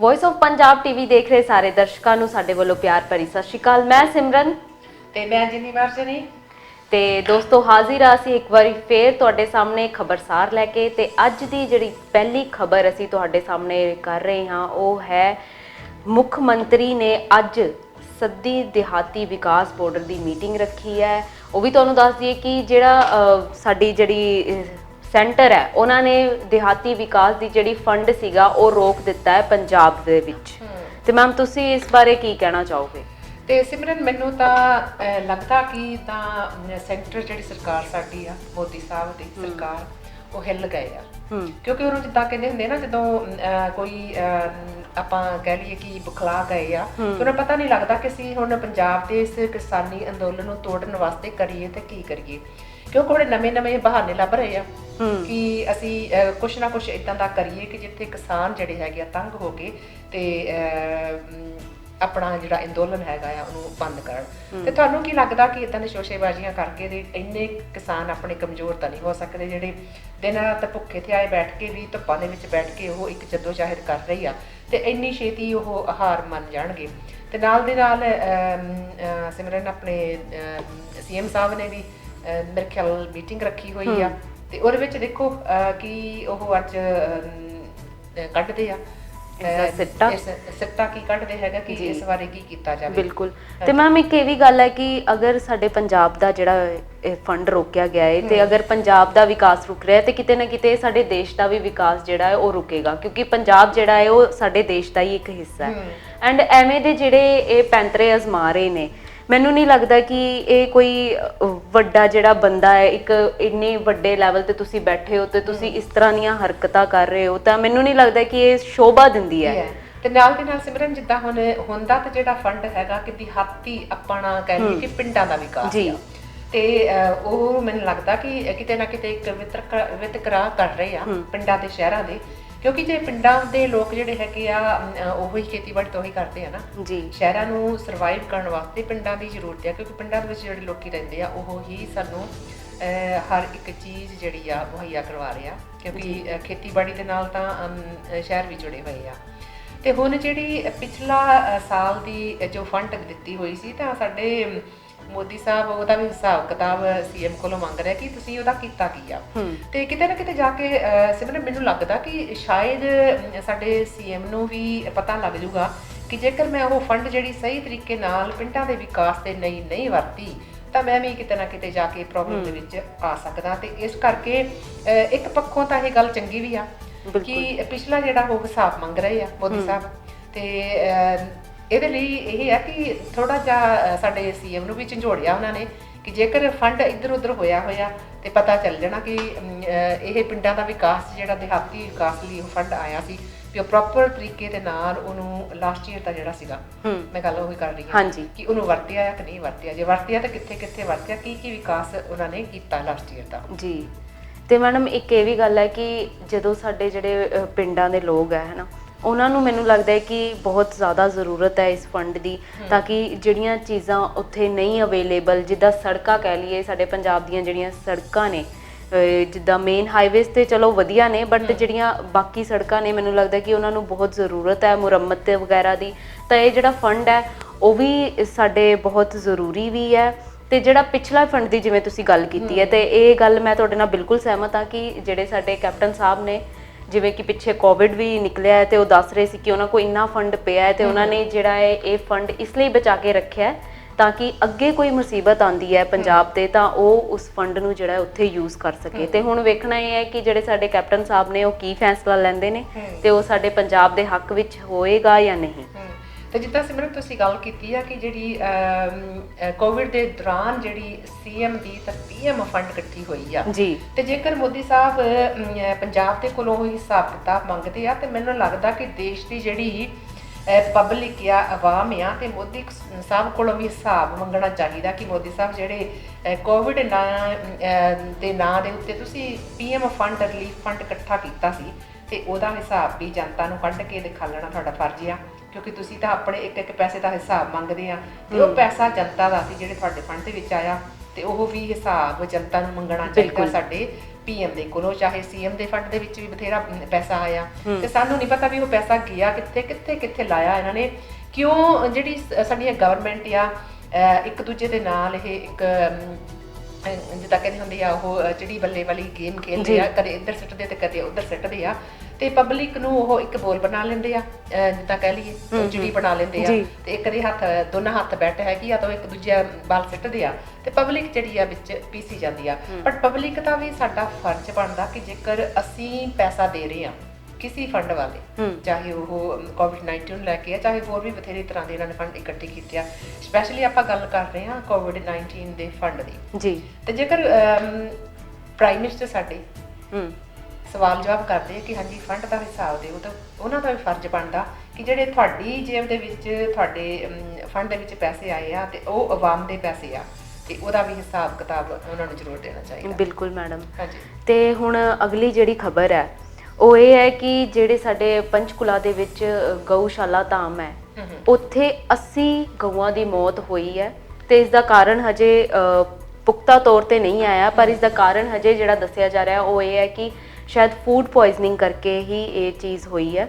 Voice of Punjab TV ਦੇਖ ਰਹੇ ਸਾਰੇ ਦਰਸ਼ਕਾਂ ਨੂੰ ਸਾਡੇ ਵੱਲੋਂ ਪਿਆਰ ਭਰੀ ਸਤਿ ਸ਼੍ਰੀ ਅਕਾਲ। ਮੈਂ ਸਿਮਰਨ ਤੇ ਮੈਂ ਜਿੰਨੀ ਵਰਜਨੀ ਤੇ ਦੋਸਤੋ ਹਾਜ਼ਰ ਆ ਅਸੀਂ ਇੱਕ ਵਾਰੀ ਫੇਰ ਤੁਹਾਡੇ ਸਾਹਮਣੇ ਖਬਰਸਾਰ ਲੈ ਕੇ। ਤੇ ਅੱਜ ਦੀ ਜਿਹੜੀ ਪਹਿਲੀ ਖਬਰ ਅਸੀਂ ਤੁਹਾਡੇ ਸਾਹਮਣੇ ਕਰ ਰਹੇ ਹਾਂ ਉਹ ਹੈ ਮੁੱਖ ਮੰਤਰੀ ਨੇ ਅੱਜ ਸੱਦੀ ਦਿਹਾਤੀ ਵਿਕਾਸ ਬੋਰਡ ਦੀ ਮੀਟਿੰਗ ਰੱਖੀ ਹੈ। ਉਹ ਵੀ ਤੁਹਾਨੂੰ ਦੱਸ ਦਈਏ ਕਿ ਜਿਹੜਾ ਸਾਡੀ ਜਿਹੜੀ ਸੈਂਟਰ ਹੈ ਉਹਨਾਂ ਨੇ ਦਿਹਾਤੀ ਵਿਕਾਸ ਦੀ ਜਿਹੜੀ ਫੰਡ ਸੀਗਾ ਉਹ ਰੋਕ ਦਿੱਤਾ ਹੈ ਪੰਜਾਬ ਦੇ ਵਿੱਚ। ਤੇ ਮੈਮ ਤੁਸੀਂ ਇਸ ਬਾਰੇ ਕੀ ਕਹਿਣਾ ਚਾਹੋਗੇ? ਤੇ ਸਿਮਰਨ ਮੈਨੂੰ ਤਾਂ ਲੱਗਦਾ ਕਿ ਤਾਂ ਸੈਂਟਰ ਜਿਹੜੀ ਸਰਕਾਰ ਸਾਡੀ ਆ ਮੋਦੀ ਸਾਹਿਬ ਦੀ ਸਰਕਾਰ ਉਹ ਹਿੱਲ ਗਏ ਆ। ਕਿਉਂਕਿ ਉਹਨੂੰ ਜਿੱਦਾਂ ਕਹਿੰਦੇ ਹੁੰਦੇ ਨਾ ਜਦੋਂ ਕੋਈ ਆਪਾਂ ਕਹਿ ਲਈਏ ਕਿ ਬੁਖਲਾ ਗਏ ਆ ਤੇ ਉਹਨੂੰ ਪਤਾ ਨਹੀਂ ਲੱਗਦਾ ਕਿ ਅਸੀਂ ਹੁਣ ਪੰਜਾਬ ਦੇ ਇਸ ਕਿਸਾਨੀ ਅੰਦੋਲਨ ਨੂੰ ਤੋੜਨ ਵਾਸਤੇ ਕਰੀਏ ਤੇ ਕੀ ਕਰੀਏ। ਕਿਉਂਕਿ ਹੁਣ ਨਵੇਂ ਬਹਾਨੇ ਲੱਭ ਰਹੇ ਆ ਕਿ ਅਸੀਂ ਕੁਛ ਨਾ ਕੁਛ ਇਦਾਂ ਦਾ ਕਰੀਏ ਕਿ ਜਿੱਥੇ ਕਿਸਾਨ ਜਿਹੜੇ ਹੈਗੇ ਆ ਤੰਗ ਹੋ ਕੇ ਤੇ ਆਪਣਾ ਜਿਹੜਾ ਅੰਦੋਲਨ ਹੈਗਾ ਆ ਉਹਨੂੰ ਬੰਦ ਕਰਨ। ਤੇ ਤੁਹਾਨੂੰ ਕੀ ਲੱਗਦਾ ਕਿ ਇਦਾਂ ਦੇ ਸ਼ੋਸ਼ੇਬਾਜ਼ੀਆਂ ਕਰਕੇ ਦੇ ਇੰਨੇ ਕਿਸਾਨ ਆਪਣੇ ਕਮਜ਼ੋਰ ਤਾਂ ਨਹੀਂ ਹੋ ਸਕਦੇ ਜਿਹੜੇ ਦਿਨ ਰਾਤ ਭੁੱਖੇ ਤੇ ਆਏ ਬੈਠ ਕੇ ਵੀ ਧੁੱਪਾਂ ਦੇ ਵਿੱਚ ਬੈਠ ਕੇ ਉਹ ਇੱਕ ਜਦੋਜਹਿਦ ਕਰ ਰਹੀ ਆ ਤੇ ਇੰਨੀ ਛੇਤੀ ਉਹ ਹਾਰ ਮੰਨ ਜਾਣਗੇ। ਤੇ ਨਾਲ ਦੇ ਨਾਲ ਸਿਮਰਨ ਆਪਣੇ ਸੀਐਮ ਸਾਹਿਬ ਨੇ ਵੀ ਮੇਰੇ ਖਿਆਲ ਮੀਟਿੰਗ ਰੱਖੀ ਹੋਈ ਆ ਤੇ ਉਹਦੇ ਵਿੱਚ ਦੇਖੋ ਕਿ ਉਹ ਅੱਜ ਕੱਢਦੇ ਆ ਸਿੱਟਾ ਕੀ ਕੱਢਦੇ ਹੈਗਾ ਕਿ ਇਸ ਬਾਰੇ ਕੀ ਕੀਤਾ ਜਾਵੇ। ਬਿਲਕੁਲ। ਤੇ ਮੈਮ ਇੱਕ ਇਹ ਵੀ ਗੱਲ ਹੈ ਕਿ ਅਗਰ ਸਾਡੇ ਪੰਜਾਬ ਦਾ ਜਿਹੜਾ ਫੰਡ ਰੋਕਿਆ ਗਿਆ ਹੈ ਤੇ ਅਗਰ ਪੰਜਾਬ ਦਾ ਵਿਕਾਸ ਰੁਕ ਰਿਹਾ ਤੇ ਕਿਤੇ ਨਾ ਕਿਤੇ ਸਾਡੇ ਦੇਸ਼ ਦਾ ਵੀ ਵਿਕਾਸ ਜਿਹੜਾ ਹੈ ਉਹ ਰੁਕੇਗਾ ਕਿਉਂਕਿ ਪੰਜਾਬ ਜਿਹੜਾ ਹੈ ਉਹ ਸਾਡੇ ਦੇਸ਼ ਦਾ ਹੀ ਇੱਕ ਹਿੱਸਾ ਹੈ। ਐਂਡ ਐਵੇਂ ਦੇ ਜਿਹੜੇ ਇਹ ਪੈਂਤਰੇ ਅਜ਼ਮਾ ਰਹੇ ਨੇ ਮੈਨੂੰ ਨਹੀਂ ਲੱਗਦਾ ਕਿ ਇਹ ਕੋਈ ਵੱਡਾ ਜਿਹੜਾ ਬੰਦਾ ਹੈ ਇੱਕ ਇੰਨੇ ਵੱਡੇ ਲੈਵਲ ਤੇ ਤੁਸੀਂ ਬੈਠੇ ਹੋ ਤੇ ਤੁਸੀਂ ਇਸ ਤਰ੍ਹਾਂ ਦੀਆਂ ਹਰਕਤਾਂ ਕਰ ਰਹੇ ਹੋ ਤਾਂ ਮੈਨੂੰ ਨਹੀਂ ਲੱਗਦਾ ਕਿ ਇਹ ਸ਼ੋਭਾ ਦਿੰਦੀ ਹੈ। ਤੇ ਨਾਲ ਦੇ ਨਾਲ ਸਿਮਰਨ ਜਿੱਦਾਂ ਹੁਣ ਹੁੰਦਾ ਤੇ ਜਿਹੜਾ ਫੰਡ ਹੈਗਾ ਕਿ ਦਿਹਾਤੀ ਆਪਣਾ ਕਹਿ ਲਈਏ ਕਿ ਪਿੰਡਾਂ ਦਾ ਵਿਕਾਸ ਆ ਤੇ ਉਹ ਮੈਨੂੰ ਲੱਗਦਾ ਕਿ ਕਿਤੇ ਨਾ ਕਿਤੇ ਇੱਕ ਵਿਤਕਰਾ ਕਰ ਰਹੇ ਆ ਪਿੰਡਾਂ ਤੇ ਸ਼ਹਿਰਾਂ ਦੇ। ਕਿਉਂਕਿ ਜੇ ਪਿੰਡਾਂ ਦੇ ਲੋਕ ਜਿਹੜੇ ਹੈਗੇ ਆ ਉਹੀ ਖੇਤੀਬਾੜੀ ਤੋਂ ਹੀ ਕਰਦੇ ਆ ਨਾ ਜੀ। ਸ਼ਹਿਰਾਂ ਨੂੰ ਸਰਵਾਈਵ ਕਰਨ ਵਾਸਤੇ ਪਿੰਡਾਂ ਦੀ ਜ਼ਰੂਰਤ ਹੈ ਕਿਉਂਕਿ ਪਿੰਡਾਂ ਦੇ ਵਿੱਚ ਜਿਹੜੇ ਲੋਕੀ ਰਹਿੰਦੇ ਆ ਉਹ ਹੀ ਸਾਨੂੰ ਹਰ ਇੱਕ ਚੀਜ਼ ਜਿਹੜੀ ਆ ਮੁਹੱਈਆ ਕਰਵਾ ਰਹੇ ਆ ਕਿਉਂਕਿ ਖੇਤੀਬਾੜੀ ਦੇ ਨਾਲ ਤਾਂ ਸ਼ਹਿਰ ਵੀ ਜੁੜੇ ਹੋਏ ਆ। ਤੇ ਹੁਣ ਜਿਹੜੀ ਪਿਛਲਾ ਸਾਲ ਦੀ ਜੋ ਫੰਡ ਦਿੱਤੀ ਹੋਈ ਸੀ ਤਾਂ ਸਾਡੇ ਮੋਦੀ ਸਾਹਿਬ ਉਹਦਾ ਵੀ ਹਿਸਾਬ ਕਿਤਾਬ ਸੀਐਮ ਕੋਲੋਂ ਮੰਗ ਰਿਹਾ ਕਿ ਤੁਸੀਂ ਉਹਦਾ ਕੀਤਾ ਕੀ ਆ। ਤੇ ਕਿਤੇ ਨਾ ਕਿਤੇ ਜਾ ਕੇ ਸਿਮਰਨ ਮੈਨੂੰ ਲੱਗਦਾ ਕਿ ਸ਼ਾਇਦ ਸਾਡੇ ਸੀਐਮ ਨੂੰ ਵੀ ਪਤਾ ਲੱਗ ਜੂਗਾ ਕਿ ਜੇਕਰ ਮੈਂ ਉਹ ਫੰਡ ਜਿਹੜੀ ਸਹੀ ਤਰੀਕੇ ਨਾਲ ਪਿੰਡਾਂ ਦੇ ਵਿਕਾਸ ਤੇ ਨਹੀਂ ਵਰਤੀ ਤਾਂ ਮੈਂ ਵੀ ਕਿਤੇ ਨਾ ਕਿਤੇ ਜਾ ਕੇ ਪ੍ਰੋਬਲਮ ਦੇ ਵਿੱਚ ਆ ਸਕਦਾ। ਤੇ ਇਸ ਕਰਕੇ ਇੱਕ ਪੱਖੋਂ ਤਾਂ ਇਹ ਗੱਲ ਚੰਗੀ ਵੀ ਆ ਕਿ ਪਿਛਲਾ ਜਿਹੜਾ ਉਹ ਹਿਸਾਬ ਮੰਗ ਰਹੇ ਆ ਮੋਦੀ ਸਾਹਿਬ ਤੇ ਇਹਦੇ ਲਈ ਇਹ ਹੈ ਕਿ ਥੋੜਾ ਜਿਹਾ ਸਾਡੇ ਸੀਐਮ ਨੂੰ ਵੀ ਝੰਜੋੜਿਆ ਉਹਨਾਂ ਨੇ ਕਿ ਜੇਕਰ ਫੰਡ ਇੱਧਰ ਉੱਧਰ ਹੋਇਆ ਤੇ ਪਤਾ ਚੱਲ ਜਾਣਾ ਕਿ ਇਹ ਪਿੰਡਾਂ ਦਾ ਵਿਕਾਸ ਜਿਹੜਾ ਦਿਹਾਤੀ ਵਿਕਾਸ ਲਈ ਉਹ ਫੰਡ ਆਇਆ ਸੀ ਵੀ ਉਹ ਪ੍ਰੋਪਰ ਤਰੀਕੇ ਦੇ ਨਾਲ ਉਹਨੂੰ ਲਾਸਟ ਈਅਰ ਦਾ ਜਿਹੜਾ ਸੀਗਾ ਮੈਂ ਗੱਲ ਉਹੀ ਕਰ ਰਹੀ ਹਾਂ ਕਿ ਉਹਨੂੰ ਵਰਤਿਆ ਜਾਂ ਕਿ ਨਹੀਂ ਵਰਤਿਆ। ਜੇ ਵਰਤਿਆ ਤਾਂ ਕਿੱਥੇ ਵਰਤਿਆ ਕੀ ਵਿਕਾਸ ਉਹਨਾਂ ਨੇ ਕੀਤਾ ਲਾਸਟ ਈਅਰ ਦਾ ਜੀ। ਤੇ ਮੈਡਮ ਇੱਕ ਇਹ ਵੀ ਗੱਲ ਹੈ ਕਿ ਜਦੋਂ ਸਾਡੇ ਜਿਹੜੇ ਪਿੰਡਾਂ ਦੇ ਲੋਕ ਹੈ ਹਨਾ ਉਹਨਾਂ ਨੂੰ ਮੈਨੂੰ ਲੱਗਦਾ ਹੈ ਕਿ ਬਹੁਤ ਜ਼ਿਆਦਾ ਜ਼ਰੂਰਤ ਹੈ ਇਸ ਫੰਡ ਦੀ ਤਾਂ ਕਿ ਜਿਹੜੀਆਂ ਚੀਜ਼ਾਂ ਉੱਥੇ ਨਹੀਂ ਅਵੇਲੇਬਲ ਜਿੱਦਾਂ ਸੜਕਾਂ ਕਹਿ ਲਈਏ ਸਾਡੇ ਪੰਜਾਬ ਦੀਆਂ ਜਿਹੜੀਆਂ ਸੜਕਾਂ ਨੇ ਜਿੱਦਾਂ ਮੇਨ ਹਾਈਵੇਜ਼ ਤੇ ਚਲੋ ਵਧੀਆ ਨੇ ਬਟ ਜਿਹੜੀਆਂ ਬਾਕੀ ਸੜਕਾਂ ਨੇ ਮੈਨੂੰ ਲੱਗਦਾ ਕਿ ਉਹਨਾਂ ਨੂੰ ਬਹੁਤ ਜ਼ਰੂਰਤ ਹੈ ਮੁਰੰਮਤ ਵਗੈਰਾ ਦੀ। ਤਾਂ ਇਹ ਜਿਹੜਾ ਫੰਡ ਹੈ ਉਹ ਵੀ ਸਾਡੇ ਬਹੁਤ ਜ਼ਰੂਰੀ ਵੀ ਹੈ। ਤੇ ਜਿਹੜਾ ਪਿਛਲਾ ਫੰਡ ਦੀ ਜਿਵੇਂ ਤੁਸੀਂ ਗੱਲ ਕੀਤੀ ਹੈ ਤੇ ਇਹ ਗੱਲ ਮੈਂ ਤੁਹਾਡੇ ਨਾਲ ਬਿਲਕੁਲ ਸਹਿਮਤ ਹਾਂ ਕਿ ਜਿਹੜੇ ਸਾਡੇ ਕੈਪਟਨ ਸਾਹਿਬ ਨੇ ਜਿਵੇਂ ਕਿ ਪਿੱਛੇ ਕੋਵਿਡ ਵੀ ਨਿਕਲਿਆ ਹੈ ਤੇ ਉਹ ਦੱਸ ਰਹੇ ਸੀ ਕਿ ਉਹਨਾਂ ਕੋਲ ਇੰਨਾ ਫੰਡ ਪਿਆ ਹੈ ਤੇ ਉਹਨਾਂ ਨੇ ਜਿਹੜਾ ਹੈ ਇਹ ਫੰਡ ਇਸ ਲਈ ਬਚਾ ਕੇ ਰੱਖਿਆ ਤਾਂ ਕਿ ਅੱਗੇ ਕੋਈ ਮੁਸੀਬਤ ਆਉਂਦੀ ਹੈ ਪੰਜਾਬ ਤੇ ਤਾਂ ਉਹ ਉਸ ਫੰਡ ਨੂੰ ਜਿਹੜਾ ਉੱਥੇ ਯੂਜ਼ ਕਰ ਸਕੇ। ਤੇ ਹੁਣ ਵੇਖਣਾ ਇਹ ਹੈ ਕਿ ਜਿਹੜੇ ਸਾਡੇ ਕੈਪਟਨ ਸਾਹਿਬ ਨੇ ਉਹ ਕੀ ਫੈਸਲਾ ਲੈਂਦੇ ਨੇ ਤੇ ਉਹ ਸਾਡੇ ਪੰਜਾਬ ਦੇ ਹੱਕ ਵਿੱਚ ਹੋਏਗਾ ਜਾਂ ਨਹੀਂ। ਤੇ ਜਿੱਦਾਂ ਸਿਮਰਨ ਤੁਸੀਂ ਗੱਲ ਕੀਤੀ ਆ ਕਿ ਜਿਹੜੀ ਕੋਵਿਡ ਦੇ ਦੌਰਾਨ ਜਿਹੜੀ ਸੀਐਮ ਦੀ ਤੇ ਪੀਐਮ ਫੰਡ ਇਕੱਠੀ ਹੋਈ ਆ ਜੀ ਤੇ ਜੇਕਰ ਮੋਦੀ ਸਾਹਿਬ ਪੰਜਾਬ ਦੇ ਕੋਲੋਂ ਹੀ ਹਿਸਾਬ ਕਿਤਾਬ ਮੰਗਦੇ ਆ ਤੇ ਮੈਨੂੰ ਲੱਗਦਾ ਕਿ ਦੇਸ਼ ਦੀ ਜਿਹੜੀ ਪਬਲਿਕ ਆ ਆਵਾਮ ਆ ਤੇ ਮੋਦੀ ਸਾਹਿਬ ਕੋਲੋਂ ਵੀ ਹਿਸਾਬ ਮੰਗਣਾ ਚਾਹੀਦਾ ਕਿ ਮੋਦੀ ਸਾਹਿਬ ਜਿਹੜੇ ਕੋਵਿਡ ਦੇ ਨਾਂ ਦੇ ਉੱਤੇ ਤੁਸੀਂ ਪੀਐਮ ਫੰਡ ਰਿਲੀਫ ਫੰਡ ਇਕੱਠਾ ਕੀਤਾ ਸੀ ਤੇ ਉਹਦਾ ਹਿਸਾਬ ਵੀ ਜਨਤਾ ਨੂੰ ਕੱਢ ਕੇ ਦਿਖਾਉਣਾ ਤੁਹਾਡਾ ਫਰਜ਼ ਆ ਕਿਉਂਕਿ ਤੁਸੀਂ ਤਾਂ ਆਪਣੇ ਇੱਕ ਪੈਸੇ ਦਾ ਹਿਸਾਬ ਮੰਗਦੇ ਆ ਤੇ ਉਹ ਪੈਸਾ ਜਨਤਾ ਦਾ ਸੀ ਜਿਹੜੇ ਤੁਹਾਡੇ ਫੰਡ ਦੇ ਵਿੱਚ ਆਇਆ ਤੇ ਉਹ ਵੀ ਹਿਸਾਬ ਜਨਤਾ ਨੂੰ ਮੰਗਣਾ ਚਾਹੀਦਾ ਸਾਡੇ PM ਦੇ ਕੋਲੋਂ, ਚਾਹੇ CM ਦੇ ਫੰਡ ਦੇ ਵਿੱਚ ਵੀ ਬਥੇਰਾ ਪੈਸਾ ਆਇਆ, ਤੇ ਸਾਨੂੰ ਨਹੀਂ ਪਤਾ ਵੀ ਉਹ ਪੈਸਾ ਗਿਆ ਕਿੱਥੇ ਲਾਇਆ ਇਹਨਾਂ ਨੇ। ਕਿਉਂ ਜਿਹੜੀ ਸਾਡੀ ਗਵਰਨਮੈਂਟ ਆ ਇੱਕ ਦੂਜੇ ਦੇ ਨਾਲ ਇਹ ਇੱਕ ਜਿੱਦਾਂ ਕਹਿੰਦੇ ਹੁੰਦੇ ਆ ਉਹ ਚਿੜੀ ਬੱਲੇ ਵਾਲੀ ਗੇਮ ਖੇਡਦੇ ਆ, ਕਦੇ ਇੱਧਰ ਸਿੱਟਦੇ ਤੇ ਕਦੇ ਉੱਧਰ ਸਿੱਟਦੇ ਆ, ਤੇ ਪਬਲਿਕ ਨੂੰ ਉਹ ਇੱਕ ਬੋਲ ਬਣਾ ਲੈਂਦੇ ਆ, ਜਿੱਦਾਂ ਕਹਿ ਲਈਏ ਚਿੜੀ ਬਣਾ ਲੈਂਦੇ ਆ, ਤੇ ਇੱਕ ਦੇ ਹੱਥ ਦੋਨਾਂ ਹੱਥ ਬੈਠ ਹੈਗੀ ਆ ਤਾਂ ਇੱਕ ਦੂਜੇ ਬਾਲ ਸਿੱਟਦੇ ਆ, ਤੇ ਪਬਲਿਕ ਜਿਹੜੀ ਆ ਵਿੱਚ ਪੀਸੀ ਜਾਂਦੀ ਆ। ਬਟ ਪਬਲਿਕ ਦਾ ਵੀ ਸਾਡਾ ਫਰਜ਼ ਬਣਦਾ ਕਿ ਜੇਕਰ ਅਸੀਂ ਪੈਸਾ ਦੇ ਰਹੇ ਆ ਕਿਸੇ ਫੰਡ ਵਾਲੇ, ਚਾਹੇ ਉਹ COVID-19 ਨੂੰ ਲੈ ਕੇ ਆ, ਚਾਹੇ ਹੋਰ ਵੀ ਬਥੇਰੀ ਤਰ੍ਹਾਂ ਦੇ ਇਹਨਾਂ ਨੇ ਫੰਡ ਇਕੱਠੇ ਕੀਤੇ ਆ, ਸਪੈਸ਼ਲੀ ਆਪਾਂ ਗੱਲ ਕਰ ਰਹੇ ਹਾਂ COVID-19 ਦੇ ਫੰਡ ਦੀ ਜੀ। ਤੇ ਜੇਕਰ ਪ੍ਰਾਈਮ ਮਿਨਿਸਟਰ ਸਾਡੇ ਸਵਾਲ ਜਵਾਬ ਕਰਦੇ ਆ ਕਿ ਹਾਂਜੀ ਫੰਡ ਦਾ ਹਿਸਾਬ ਦਿਓ, ਤਾਂ ਉਹਨਾਂ ਦਾ ਵੀ ਫਰਜ਼ ਬਣਦਾ ਕਿ ਜਿਹੜੇ ਤੁਹਾਡੀ ਜੇਬ ਦੇ ਵਿੱਚ ਤੁਹਾਡੇ ਫੰਡ ਦੇ ਵਿੱਚ ਪੈਸੇ ਆਏ ਆ ਤੇ ਉਹ ਆਵਾਮ ਦੇ ਪੈਸੇ ਆ, ਤੇ ਉਹਦਾ ਵੀ ਹਿਸਾਬ ਕਿਤਾਬ ਉਹਨਾਂ ਨੂੰ ਜ਼ਰੂਰ ਦੇਣਾ ਚਾਹੀਦਾ। ਬਿਲਕੁਲ ਮੈਡਮ। ਹਾਂਜੀ, ਤੇ ਹੁਣ ਅਗਲੀ ਜਿਹੜੀ ਖਬਰ ਹੈ ਉਹ ਇਹ ਹੈ ਕਿ ਜਿਹੜੇ ਸਾਡੇ ਪੰਚਕੂਲਾ ਦੇ ਵਿੱਚ ਗਊਸ਼ਾਲਾ ਧਾਮ ਹੈ, ਉੱਥੇ 80 ਗਊਆਂ ਦੀ ਮੌਤ ਹੋਈ ਹੈ, ਤੇ ਇਸ ਦਾ ਕਾਰਨ ਹਜੇ ਪੁਖਤਾ ਤੌਰ ਤੇ ਨਹੀਂ ਆਇਆ, ਪਰ ਇਸ ਦਾ ਕਾਰਨ ਹਜੇ ਜਿਹੜਾ ਦੱਸਿਆ ਜਾ ਰਿਹਾ ਉਹ ਇਹ ਹੈ ਕਿ ਸ਼ਾਇਦ ਫੂਡ ਪੋਇਜ਼ਨਿੰਗ ਕਰਕੇ ਹੀ ਇਹ ਚੀਜ਼ ਹੋਈ ਹੈ।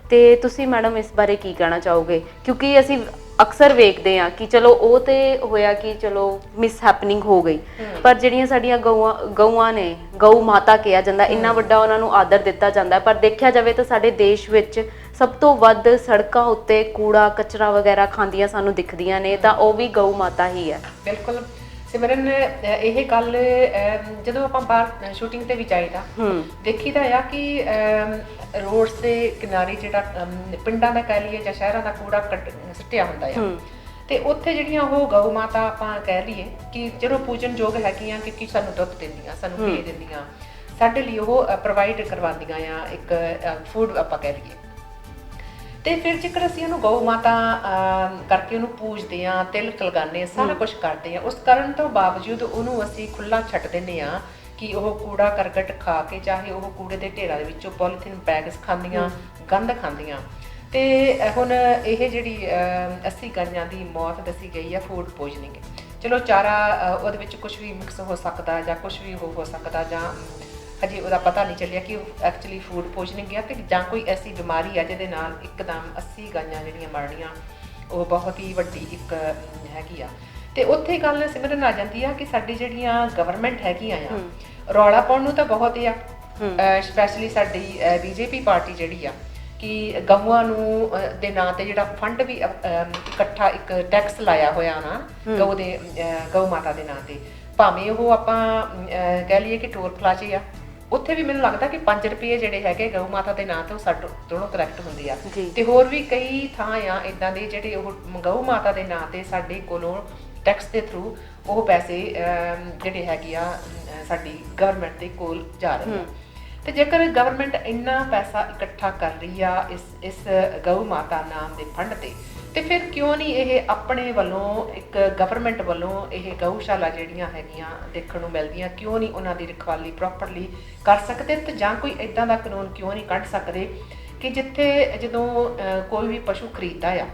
ਤੇ ਤੁਸੀਂ ਮੈਡਮ ਇਸ ਬਾਰੇ ਕੀ ਕਹਿਣਾ ਚਾਹੋਗੇ? ਕਿਉਂਕਿ ਅਸੀਂ ਅਕਸਰ ਵੇਖਦੇ ਹਾਂ ਕਿ ਚਲੋ ਉਹ ਤੇ ਹੋਇਆ ਕਿ ਚਲੋ ਮਿਸ ਹੈਪਨਿੰਗ ਹੋ ਗਈ, ਪਰ ਜਿਹੜੀਆਂ ਸਾਡੀਆਂ ਗਊਆਂ ਨੇ, ਗਊ ਮਾਤਾ ਕਿਹਾ ਜਾਂਦਾ, ਇੰਨਾ ਵੱਡਾ ਉਹਨਾਂ ਨੂੰ ਆਦਰ ਦਿੱਤਾ ਜਾਂਦਾ, ਪਰ ਦੇਖਿਆ ਜਾਵੇ ਤਾਂ ਸਾਡੇ ਦੇਸ਼ ਵਿੱਚ ਸਭ ਤੋਂ ਵੱਧ ਸੜਕਾਂ ਉੱਤੇ ਕੂੜਾ ਕਚਰਾ ਵਗੈਰਾ ਖਾਂਦੀਆਂ ਸਾਨੂੰ ਦਿਖਦੀਆਂ ਨੇ, ਤਾਂ ਉਹ ਵੀ ਗਊ ਮਾਤਾ ਹੀ ਹੈ। ਬਿਲਕੁਲ ਸਿਮਰਨ, ਇਹ ਗੱਲ ਜਦੋਂ ਆਪਾਂ ਬਾਹਰ ਸ਼ੂਟਿੰਗ ਤੇ ਵੀ ਜਾਈਦਾ ਦੇਖੀਦਾ ਆ ਕਿ ਰੋਡਸ ਦੇ ਕਿਨਾਰੇ ਜਿਹੜਾ ਪਿੰਡਾਂ ਦਾ ਕਹਿ ਲਈਏ ਜਾਂ ਸ਼ਹਿਰਾਂ ਦਾ ਕੂੜਾ ਸੁੱਟਿਆ ਹੁੰਦਾ ਆ, ਤੇ ਉੱਥੇ ਜਿਹੜੀਆਂ ਉਹ ਗਊ ਮਾਤਾ ਆਪਾਂ ਕਹਿ ਲਈਏ ਕਿ ਜਦੋਂ ਪੂਜਨਯੋਗ ਹੈਗੀਆਂ, ਕਿਉਂਕਿ ਸਾਨੂੰ ਦੁੱਧ ਦਿੰਦੀਆਂ, ਸਾਨੂੰ ਪੀ ਦਿੰਦੀਆਂ, ਸਾਡੇ ਲਈ ਉਹ ਪ੍ਰੋਵਾਈਡ ਕਰਵਾਉਂਦੀਆਂ ਆ ਇੱਕ ਫੂਡ ਆਪਾਂ ਕਹਿ ਲਈਏ। ਤੇ ਫਿਰ ਜੇਕਰ ਅਸੀਂ ਉਹਨੂੰ ਗਊ ਮਾਤਾ ਕਰਕੇ ਉਹਨੂੰ ਪੂਜਦੇ ਹਾਂ, ਤਿਲਕ ਲਗਾਉਂਦੇ ਹਾਂ, ਸਾਰਾ ਕੁਛ ਕਰਦੇ ਹਾਂ, ਉਸ ਕਰਨ ਤੋਂ ਬਾਵਜੂਦ ਉਹਨੂੰ ਅਸੀਂ ਖੁੱਲ੍ਹਾ ਛੱਡ ਦਿੰਦੇ ਹਾਂ ਕਿ ਉਹ ਕੂੜਾ ਕਰਕਟ ਖਾ ਕੇ, ਚਾਹੇ ਉਹ ਕੂੜੇ ਦੇ ਢੇਰਾਂ ਦੇ ਵਿੱਚੋਂ ਪੋਲੀਥੀਨ ਬੈਗਸ ਖਾਂਦੀਆਂ, ਗੰਦ ਖਾਂਦੀਆਂ। ਤੇ ਹੁਣ ਇਹ ਜਿਹੜੀ 80 ਗਾਈਆਂ ਦੀ ਮੌਤ ਦੱਸੀ ਗਈ ਆ ਫੂਡ ਪੋਇਜ਼ਨਿੰਗ, ਚਲੋ ਚਾਰਾ ਉਹਦੇ ਵਿੱਚ ਕੁਛ ਵੀ ਮਿਕਸ ਹੋ ਸਕਦਾ ਜਾਂ ਕੁਛ ਵੀ ਹੋ ਸਕਦਾ, ਜਾਂ ਹਜੇ ਉਹਦਾ ਪਤਾ ਨਹੀਂ ਚੱਲਿਆ ਕਿ ਐਕਚੁਅਲੀ ਫੂਡ ਪੋਇਜ਼ਨਿੰਗ ਆ ਤੇ ਜਾਂ ਕੋਈ ਐਸੀ ਬਿਮਾਰੀ ਆ ਜਿਹਦੇ ਨਾਲ ਇੱਕਦਮ 80 ਗਾਈਆਂ ਜਿਹੜੀਆਂ ਮਰਨੀਆਂ, ਉਹ ਬਹੁਤ ਹੀ ਵੱਡੀ ਇੱਕ ਹੈਗੀ ਆ। ਤੇ ਉੱਥੇ ਗੱਲ ਸਿਮਰਨ ਆ ਜਾਂਦੀ ਆ ਕਿ ਸਾਡੀ ਜਿਹੜੀਆਂ ਗਵਰਨਮੈਂਟ ਹੈਗੀਆਂ ਆ, ਰੌਲਾ ਪਾਉਣ ਨੂੰ ਤਾਂ ਬਹੁਤ ਆ, ਸਪੈਸ਼ਲੀ ਸਾਡੀ BJP ਪਾਰਟੀ ਜਿਹੜੀ ਆ ਕਿ ਗਊਆਂ ਨੂੰ ਦੇ ਨਾਂ ਤੇ ਜਿਹੜਾ ਫੰਡ ਵੀ ਇਕੱਠਾ ਇੱਕ ਟੈਕਸ ਲਾਇਆ ਹੋਇਆ ਨਾ ਗਊ ਮਾਤਾ ਦੇ ਨਾਂ ਤੇ, ਭਾਵੇਂ ਉਹ ਆਪਾਂ ਕਹਿ ਲਈਏ ਕਿ ਟੋਲ ਪਲਾਜ਼ੇ ਆ, ਉੱਥੇ ਵੀ ਮੈਨੂੰ ਲੱਗਦਾ ਕਿ 5 ਰੁਪਏ ਜਿਹੜੇ ਹੈਗੇ ਗਊ ਮਾਤਾ ਦੇ ਨਾਂ ਤੇ ਉਹ ਸਾਡੇ ਦੋਨੋਂ ਕਲੈਕਟ ਹੁੰਦੇ ਆ, ਤੇ ਹੋਰ ਵੀ ਕਈ ਥਾਂ ਆ ਇਦਾਂ ਦੇ ਜਿਹੜੇ ਉਹ ਗਊ ਮਾਤਾ ਦੇ ਨਾਂ ਤੇ ਸਾਡੇ ਕੋਲੋਂ ਟੈਕਸ ਦੇ ਥਰੂ ਉਹ ਪੈਸੇ ਜਿਹੜੇ ਹੈਗੇ ਆ ਸਾਡੀ ਗਵਰਨਮੈਂਟ ਦੇ ਕੋਲ ਜਾ ਰਹੇ ਆ। ਤੇ ਜੇਕਰ ਗਵਰਨਮੈਂਟ ਇੰਨਾ ਪੈਸਾ ਇਕੱਠਾ ਕਰ ਰਹੀ ਆ ਇਸ ਗਊ ਮਾਤਾ ਨਾਮ ਦੇ ਫੰਡ ਤੇ ਫਿਰ ਕਿਉਂ ਨਹੀਂ ਇਹ ਆਪਣੇ ਵੱਲੋਂ ਇੱਕ ਗਵਰਨਮੈਂਟ ਵੱਲੋਂ ਇਹ ਗਊਸ਼ਾਲਾ ਜਿਹੜੀਆਂ ਹੈਗੀਆਂ ਦੇਖਣ ਨੂੰ ਮਿਲਦੀਆਂ, ਕਿਉਂ ਨਹੀਂ ਉਹਨਾਂ ਦੀ ਰਖਵਾਲੀ ਪ੍ਰੋਪਰਲੀ ਕਰ ਸਕਦੇ, ਤੇ ਜਾਂ ਕੋਈ ਇਦਾਂ ਦਾ ਕਾਨੂੰਨ ਕਿਉਂ ਨਹੀਂ ਕੱਢ ਸਕਦੇ ਕਿ ਜਿੱਥੇ ਜਦੋਂ ਕੋਈ ਵੀ ਪਸ਼ੂ ਖਰੀਦਦਾ ਆ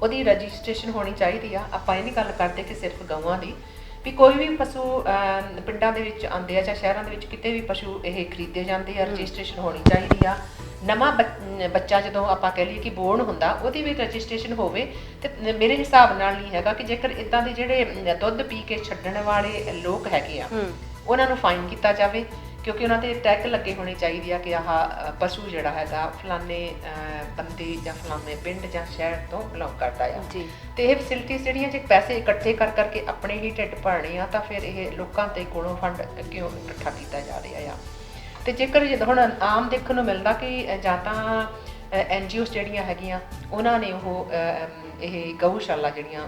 ਉਹਦੀ ਰਜਿਸਟ੍ਰੇਸ਼ਨ ਹੋਣੀ ਚਾਹੀਦੀ ਆ। ਆਪਾਂ ਇਹ ਨਹੀਂ ਗੱਲ ਕਰਦੇ ਕਿ ਸਿਰਫ ਗਊਆਂ ਦੀ, ਵੀ ਕੋਈ ਵੀ ਪਸ਼ੂ ਪਿੰਡਾਂ ਦੇ ਵਿੱਚ ਆਉਂਦੇ ਆ ਜਾਂ ਸ਼ਹਿਰਾਂ ਦੇ ਵਿੱਚ ਕਿਤੇ ਵੀ ਪਸ਼ੂ ਇਹ ਖਰੀਦੇ ਜਾਂਦੇ ਆ, ਰਜਿਸਟ੍ਰੇਸ਼ਨ ਹੋਣੀ ਚਾਹੀਦੀ ਆ। ਨਵਾਂ ਬੱਚਾ ਜਦੋਂ ਆਪਾਂ ਕਹਿ ਲਈਏ ਕਿ ਬੋਰਨ ਹੁੰਦਾ, ਉਹਦੀ ਵੀ ਰਜਿਸਟ੍ਰੇਸ਼ਨ ਹੋਵੇ। ਤੇ ਮੇਰੇ ਹਿਸਾਬ ਨਾਲ ਨਹੀਂ ਹੈਗਾ ਕਿ ਜੇਕਰ ਇਦਾਂ ਦੇ ਜਿਹੜੇ ਦੁੱਧ ਪੀ ਕੇ ਛੱਡਣ ਵਾਲੇ ਲੋਕ ਹੈਗੇ ਆ ਉਹਨਾਂ ਨੂੰ ਫਾਈਨ ਕੀਤਾ ਜਾਵੇ, ਕਿਉਂਕਿ ਉਹਨਾਂ ਤੇ ਟੈਗ ਲੱਗੇ ਹੋਣੇ ਚਾਹੀਦੇ ਆ ਕਿ ਆਹ ਪਸ਼ੂ ਜਿਹੜਾ ਹੈਗਾ ਫਲਾਣੇ ਬੰਦੇ ਜਾਂ ਫਲਾਣੇ ਪਿੰਡ ਜਾਂ ਸ਼ਹਿਰ ਤੋਂ ਬਿਲੋਂਗ ਕਰਦਾ ਆ। ਤੇ ਇਹ ਫੈਸਿਲਿਟੀਜ਼ ਜਿਹੜੀਆਂ ਜੇ ਪੈਸੇ ਇਕੱਠੇ ਕਰ ਕਰਕੇ ਆਪਣੇ ਹੀ ਢਿੱਡ ਭਰਨੇ ਆ, ਤਾਂ ਫਿਰ ਇਹ ਲੋਕਾਂ ਦੇ ਕੋਲੋਂ ਫੰਡ ਕਿਉਂ ਇਕੱਠਾ ਕੀਤਾ ਜਾ ਰਿਹਾ ਆ। ਤੇ ਜੇਕਰ ਹੁਣ ਆਮ ਦੇਖਣ ਨੂੰ ਮਿਲਦਾ ਕਿ ਜਾਂ ਤਾਂ NGOs ਜਿਹੜੀਆਂ ਹੈਗੀਆਂ ਉਹਨਾਂ ਨੇ ਉਹ ਇਹ ਗਊਸ਼ਾਲਾ ਜਿਹੜੀਆਂ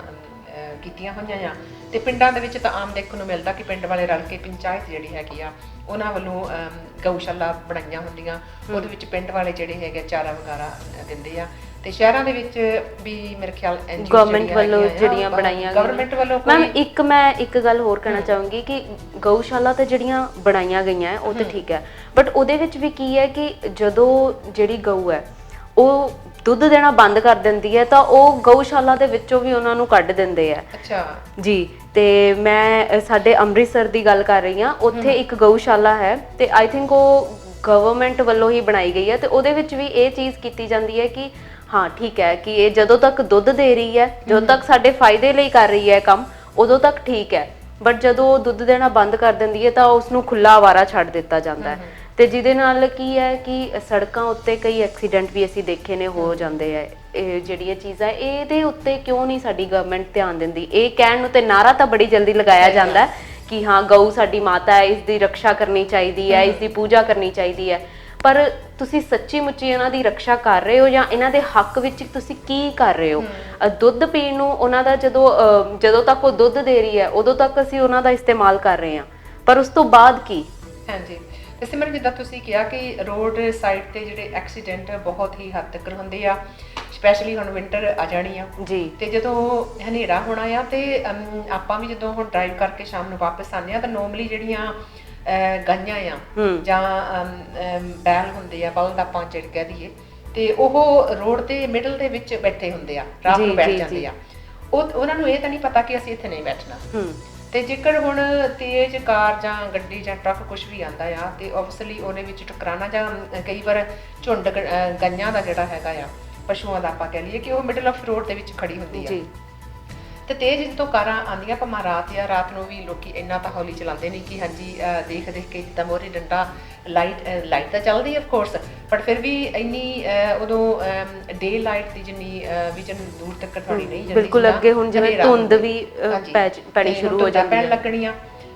ਕੀਤੀਆਂ ਹੋਈਆਂ ਆ, ਤੇ ਪਿੰਡਾਂ ਦੇ ਵਿੱਚ ਤਾਂ ਆਮ ਦੇਖਣ ਨੂੰ ਮਿਲਦਾ ਕਿ ਪਿੰਡ ਵਾਲੇ ਰਲ ਕੇ ਪੰਚਾਇਤ ਜਿਹੜੀ ਹੈਗੀ ਆ ਉਹਨਾਂ ਵੱਲੋਂ ਗਊਸ਼ਾਲਾ ਬਣਾਈਆਂ ਹੁੰਦੀਆਂ, ਉਹਦੇ ਵਿੱਚ ਪਿੰਡ ਵਾਲੇ ਜਿਹੜੇ ਹੈਗੇ ਚਾਰਾ ਵਗੈਰਾ ਦਿੰਦੇ ਆ। ਤੇ ਸ਼ਹਿਰਾਂ ਦੇ ਵਿੱਚ ਵੀ ਮੇਰੇ ਖਿਆਲ ਗਵਰਨਮੈਂਟ ਵੱਲੋਂ ਜਿਹੜੀਆਂ ਬਣਾਈਆਂ ਗਵਰਨਮੈਂਟ ਵੱਲੋਂ ਮੈਮ ਮੈਂ ਇੱਕ ਗੱਲ ਹੋਰ ਕਹਿਣਾ ਚਾਹੂੰਗੀ ਕਿ ਗਊਸ਼ਾਲਾ ਤਾਂ ਜਿਹੜੀਆਂ ਬਣਾਈਆਂ ਗਈਆਂ ਉਹ ਤਾਂ ਠੀਕ ਹੈ, ਬਟ ਉਹਦੇ ਵਿੱਚ ਵੀ ਕੀ ਹੈ ਕਿ ਜਦੋਂ ਜਿਹੜੀ ਗਊ ਹੈ ਉਹ ਦੁੱਧ ਦੇਣਾ ਬੰਦ ਕਰ ਦਿੰਦੀ ਹੈ ਤਾਂ ਉਹ ਗਊਸ਼ਾਲਾ ਦੇ ਵਿੱਚੋਂ ਵੀ ਉਹਨਾਂ ਨੂੰ ਕੱਢ ਦਿੰਦੇ ਆ। ਅੱਛਾ ਜੀ। ਤੇ ਮੈਂ ਸਾਡੇ ਅੰਮ੍ਰਿਤਸਰ ਦੀ ਗੱਲ ਕਰ ਰਹੀ ਹਾਂ, ਉੱਥੇ ਇੱਕ ਗਊਸ਼ਾਲਾ ਹੈ ਤੇ ਆਈ ਥਿੰਕ ਉਹ ਗਵਰਨਮੈਂਟ ਵੱਲੋਂ ਹੀ ਬਣਾਈ ਗਈ ਹੈ ਤੇ ਉਹਦੇ ਵਿੱਚ ਵੀ ਇਹ ਚੀਜ਼ ਕੀਤੀ ਜਾਂਦੀ ਹੈ ਕਿ ਹਾਂ ਠੀਕ ਹੈ ਕਿ ਇਹ ਜਦੋਂ ਤੱਕ ਦੁੱਧ ਦੇ ਰਹੀ ਹੈ, ਜਦੋਂ ਤੱਕ ਸਾਡੇ ਫਾਇਦੇ ਲਈ ਕਰ ਰਹੀ ਹੈ ਕੰਮ, ਉਦੋਂ ਤੱਕ ਠੀਕ ਹੈ, ਬਟ ਜਦੋਂ ਉਹ ਦੁੱਧ ਦੇਣਾ ਬੰਦ ਕਰ ਦਿੰਦੀ ਹੈ ਤਾਂ ਉਸ ਨੂੰ ਖੁੱਲਾ ਆਵਾਰਾ ਛੱਡ ਦਿੱਤਾ ਜਾਂਦਾ ਹੈ ਤੇ ਜਿਹਦੇ ਨਾਲ ਕੀ ਹੈ ਕਿ ਸੜਕਾਂ ਉੱਤੇ ਕਈ ਐਕਸੀਡੈਂਟ ਵੀ ਅਸੀਂ ਦੇਖੇ ਨੇ ਹੋ ਜਾਂਦੇ ਆ। ਇਹ ਜਿਹੜੀਆਂ ਚੀਜ਼ਾਂ ਇਹਦੇ ਉੱਤੇ ਕਿਉਂ ਨਹੀਂ ਸਾਡੀ ਗਵਰਨਮੈਂਟ ਧਿਆਨ ਦਿੰਦੀ? ਇਹ ਕਹਿਣ ਨੂੰ ਤੇ ਨਾਰਾ ਤਾਂ ਬੜੀ ਜਲਦੀ ਲਗਾਇਆ ਜਾਂਦਾ ਕਿ ਹਾਂ ਗਊ ਸਾਡੀ ਮਾਤਾ ਹੈ, ਇਸ ਦੀ ਰੱਖਿਆ ਕਰਨੀ ਚਾਹੀਦੀ ਹੈ, ਇਸ ਦੀ ਪੂਜਾ ਕਰਨੀ ਚਾਹੀਦੀ ਹੈ, ਪਰ ਤੁਸੀਂ ਸੱਚੀ ਮੁੱਚੀ ਇਹਨਾਂ ਦੀ ਰੱਖਿਆ ਕਰ ਰਹੇ ਹੋ ਜਾਂ ਇਹਨਾਂ ਦੇ ਹੱਕ ਵਿੱਚ ਤੁਸੀਂ ਕੀ ਕਰ ਰਹੇ ਹੋ? ਦੁੱਧ ਪੀਣ ਨੂੰ ਉਹਨਾਂ ਦਾ ਜਦੋਂ ਤੱਕ ਉਹ ਦੁੱਧ ਦੇ ਰਹੀ ਹੈ ਉਦੋਂ ਤੱਕ ਅਸੀਂ ਉਹਨਾਂ ਦਾ ਇਸਤੇਮਾਲ ਕਰ ਰਹੇ ਹਾਂ, ਪਰ ਉਸ ਤੋਂ ਬਾਅਦ ਕੀ? ਹਾਂਜੀ, ਤੇ ਸਿਮਰਨ ਜਿੱਦਾਂ ਤੁਸੀਂ ਕਿਹਾ ਕਿ ਰੋਡ ਸਾਈਡ ਤੇ ਜਿਹੜੇ ਐਕਸੀਡੈਂਟ ਬਹੁਤ ਹੀ ਹੱਦ ਤੱਕ ਹੁੰਦੇ ਆ, ਸਪੈਸ਼ਲੀ ਹੁਣ ਵਿੰਟਰ ਆ ਜਾਣੀ ਆ ਜੀ, ਤੇ ਜਦੋਂ ਹਨੇਰਾ ਹੋਣਾ ਆ ਤੇ ਆਪਾਂ ਵੀ ਜਦੋਂ ਹੁਣ ਡਰਾਈਵ ਕਰਕੇ ਸ਼ਾਮ ਨੂੰ ਵਾਪਸ ਆਉਂਦੇ ਆ ਤਾਂ ਨੋਰਮਲੀ ਜਿਹੜੀਆਂ ਗਾਈਆਂ ਆ ਜਾਂ ਬੈਲ ਹੁੰਦੇ ਆ, ਬਲਦ ਆਪਾਂ ਜਿਹੜੇ ਕਹਿ ਦਈਏ, ਤੇ ਉਹ ਰੋਡ ਦੇ ਮਿਡਲ ਦੇ ਵਿੱਚ ਬੈਠੇ ਹੁੰਦੇ ਆ, ਰਾਤ ਨੂੰ ਬੈਠ ਜਾਂਦੇ ਆ। ਉਹਨਾਂ ਨੂੰ ਇਹ ਤਾਂ ਨਹੀਂ ਪਤਾ ਕਿ ਅਸੀਂ ਇੱਥੇ ਨਹੀਂ ਬੈਠਣਾ। ਤੇ ਜੇਕਰ ਹੁਣ ਤੇਜ਼ ਕਾਰ ਜਾਂ ਗੱਡੀ ਜਾਂ ਟਰੱਕ ਕੁਝ ਵੀ ਆਂਦਾ ਆ ਤੇ ਓਬਵੀਅਸਲੀ ਉਹਦੇ ਵਿੱਚ ਟਕਰਾਣਾ, ਜਾਂ ਕਈ ਵਾਰ ਝੁੰਡ ਗਾਈਆਂ ਦਾ ਜਿਹੜਾ ਹੈਗਾ ਆ, ਪਸ਼ੂਆਂ ਦਾ ਆਪਾਂ ਕਹਿ ਲਈਏ ਕਿ ਉਹ ਮਿਡਲ ਆਫ ਰੋਡ ਦੇ ਵਿੱਚ ਖੜੀ ਹੁੰਦੀ ਆ ਤੇ ਤੇਜ਼ ਜਦੋਂ ਕਾਰਾਂ ਆਉਂਦੀਆਂ, ਭਾਵੇਂ ਰਾਤ ਨੂੰ ਵੀ ਲੋਕੀ ਇੰਨਾ ਤਾਂ ਹੌਲੀ ਚਲਾਉਂਦੇ ਨਹੀਂ ਕਿ ਹਾਂਜੀ ਦੇਖ ਕੇ ਜਿੱਦਾਂ ਮੋਹਰੇ ਡੰਡਾ ਲਾਈਟ ਤਾਂ ਚੱਲਦੀ ਆਫ ਕੋਰਸ, ਬਟ ਫਿਰ ਵੀ ਇੰਨੀ ਉਦੋਂ ਡੇ ਲਾਈਟ ਦੀ ਜਿੰਨੀ ਵਿਜ਼ਨ ਦੂਰ ਤੱਕ ਤੁਹਾਡੀ ਨਹੀਂ ਜਾਂਦੀ। ਬਿਲਕੁਲ ਅੱਗੇ ਹੁਣ ਜਿਵੇਂ ਧੁੰਦ ਵੀ ਪੈਣੀ ਸ਼ੁਰੂ ਹੋ ਜਾਂਦੀ ਹੈ, ਲੱਗਣੀਆਂ।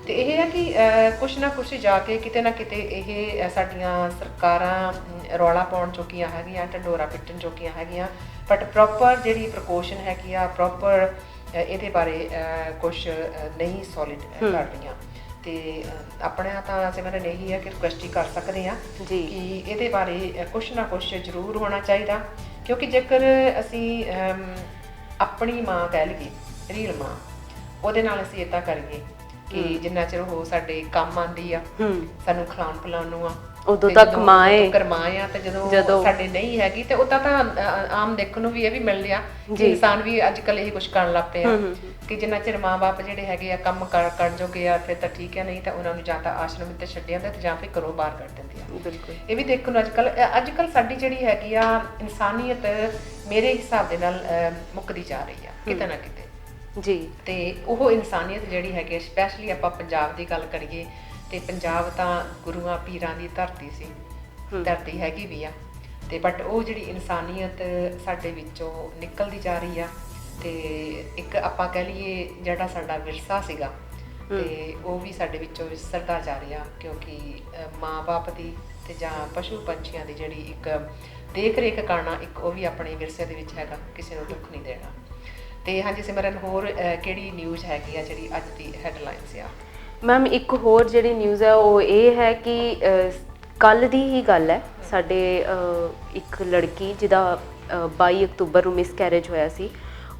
ਤੇ ਇਹ ਹੈ ਕਿ ਕੁਛ ਨਾ ਕੁਛ ਜਾ ਕੇ ਕਿਤੇ ਨਾ ਕਿਤੇ ਇਹ ਸਾਡੀਆਂ ਸਰਕਾਰਾਂ ਰੌਲਾ ਪਾਉਣ ਚੁੱਕੀਆਂ ਹੈਗੀਆਂ, ਢੰਡੋਰਾ ਪਿੱਟਣ ਚੁੱਕੀਆਂ ਹੈਗੀਆਂ, ਬਟ ਪ੍ਰੋਪਰ ਜਿਹੜੀ ਪ੍ਰੀਕੌਸ਼ਨ ਹੈਗੀ ਆ, ਪ੍ਰੋਪਰ ਇਹਦੇ ਬਾਰੇ ਕੁਛ ਨਹੀਂ ਸੋਲਿਡ ਕਰ ਰਹੀਆਂ। ਤੇ ਆਪਣਾ ਤਾਂ ਸਿਮਰਨ ਇਹੀ ਹੈ ਕਿ ਰਿਕੁਐਸਟ ਹੀ ਕਰ ਸਕਦੇ ਹਾਂ ਕਿ ਇਹਦੇ ਬਾਰੇ ਕੁਛ ਨਾ ਕੁਛ ਜ਼ਰੂਰ ਹੋਣਾ ਚਾਹੀਦਾ, ਕਿਉਂਕਿ ਜੇਕਰ ਅਸੀਂ ਆਪਣੀ ਮਾਂ ਕਹਿ ਲਈਏ, ਰੀਅਲ ਮਾਂ, ਉਹਦੇ ਨਾਲ ਅਸੀਂ ਇੱਦਾਂ ਕਰੀਏ ਕਿ ਜਿੰਨਾ ਚਿਰ ਉਹ ਸਾਡੇ ਕੰਮ ਆਉਂਦੀ ਆ, ਸਾਨੂੰ ਖਿਲਾਉਣ ਪਿਲਾਉਣ ਨੂੰ ਆ, ਉਦੋਂ ਤੱਕ ਮਾਂ ਆ, ਤੇ ਜਦੋਂ ਸਾਡੇ ਨਹੀਂ ਹੈਗੀ ਤੇ ਉਦਾਂ ਤਾਂ ਆਮ ਦੇਖਣ ਨੂੰ ਵੀ ਇਹ ਵੀ ਮਿਲ ਰਿਹਾ ਕਿ ਇਨਸਾਨ ਵੀ ਅੱਜ ਕੱਲ੍ਹ ਇਹ ਕੁਛ ਕਰਨ ਲੱਗ ਪਏ ਆ ਕਿ ਜਿੰਨਾ ਚਿਰ ਮਾਂ-ਬਾਪ ਜਿਹੜੇ ਹੈਗੇ ਆ ਕੰਮ ਕਰ ਜੋਗੇ ਆ ਫਿਰ ਤਾਂ ਠੀਕ ਹੈ, ਨਹੀਂ ਤਾਂ ਉਹਨਾਂ ਨੂੰ ਜਾਂ ਤਾਂ ਆਸ਼ਰਮ ਤੇ ਛੱਡ ਜਾਂਦੇ ਤੇ ਜਾਂ ਫਿਰ ਘਰੋਂ ਬਾਹਰ ਕੱਢ ਦਿੰਦੇ ਆ। ਬਿਲਕੁਲ ਇਹ ਵੀ ਦੇਖਣ ਨੂੰ ਅੱਜ ਕੱਲ੍ਹ ਸਾਡੀ ਜਿਹੜੀ ਹੈਗੀ ਆ ਇਨਸਾਨੀਅਤ ਮੇਰੇ ਹਿਸਾਬ ਦੇ ਨਾਲ ਮੁੱਕਦੀ ਜਾ ਰਹੀ ਆ ਕਿਤੇ ਨਾ ਕਿਤੇ ਜੀ। ਤੇ ਉਹ ਇਨਸਾਨੀਅਤ ਜਿਹੜੀ ਹੈਗੀ, ਸਪੈਸ਼ਲੀ ਆਪਾਂ ਪੰਜਾਬ ਦੀ ਗੱਲ ਕਰੀਏ ਤੇ ਪੰਜਾਬ ਤਾਂ ਗੁਰੂਆਂ ਪੀਰਾਂ ਦੀ ਧਰਤੀ ਸੀ, ਧਰਤੀ ਹੈਗੀ ਵੀ ਆ, ਤੇ ਬਟ ਉਹ ਜਿਹੜੀ ਇਨਸਾਨੀਅਤ ਸਾਡੇ ਵਿੱਚੋਂ ਨਿਕਲਦੀ ਜਾ ਰਹੀ ਆ। ਤੇ ਇੱਕ ਆਪਾਂ ਕਹਿ ਲਈਏ ਜਿਹੜਾ ਸਾਡਾ ਵਿਰਸਾ ਸੀਗਾ ਤੇ ਉਹ ਵੀ ਸਾਡੇ ਵਿੱਚੋਂ ਵਿਸਰਦਾ ਜਾ ਰਿਹਾ, ਕਿਉਂਕਿ ਮਾਂ-ਬਾਪ ਦੀ ਤੇ ਜਾਂ ਪਸ਼ੂ ਪੰਛੀਆਂ ਦੀ ਜਿਹੜੀ ਇੱਕ ਦੇਖ ਰੇਖ ਕਰਨਾ, ਇੱਕ ਉਹ ਵੀ ਆਪਣੇ ਵਿਰਸੇ ਦੇ ਵਿੱਚ ਹੈਗਾ, ਕਿਸੇ ਨੂੰ ਦੁੱਖ ਨਹੀਂ ਦੇਣਾ। ਤੇ ਹਾਂਜੀ ਸਿਮਰਨ, ਹੋਰ ਕਿਹੜੀ ਨਿਊਜ਼ ਹੈਗੀ ਆ ਜਿਹੜੀ ਅੱਜ ਦੀ ਹੈਡਲਾਈਨਸ ਆ? ਮੈਮ ਇੱਕ ਹੋਰ ਜਿਹੜੀ ਨਿਊਜ਼ ਹੈ ਉਹ ਇਹ ਹੈ ਕਿ ਕੱਲ੍ਹ ਦੀ ਹੀ ਗੱਲ ਹੈ, ਸਾਡੇ ਇੱਕ ਲੜਕੀ ਜਿਹਦਾ 22 ਅਕਤੂਬਰ ਨੂੰ ਮਿਸਕੈਰੇਜ ਹੋਇਆ ਸੀ,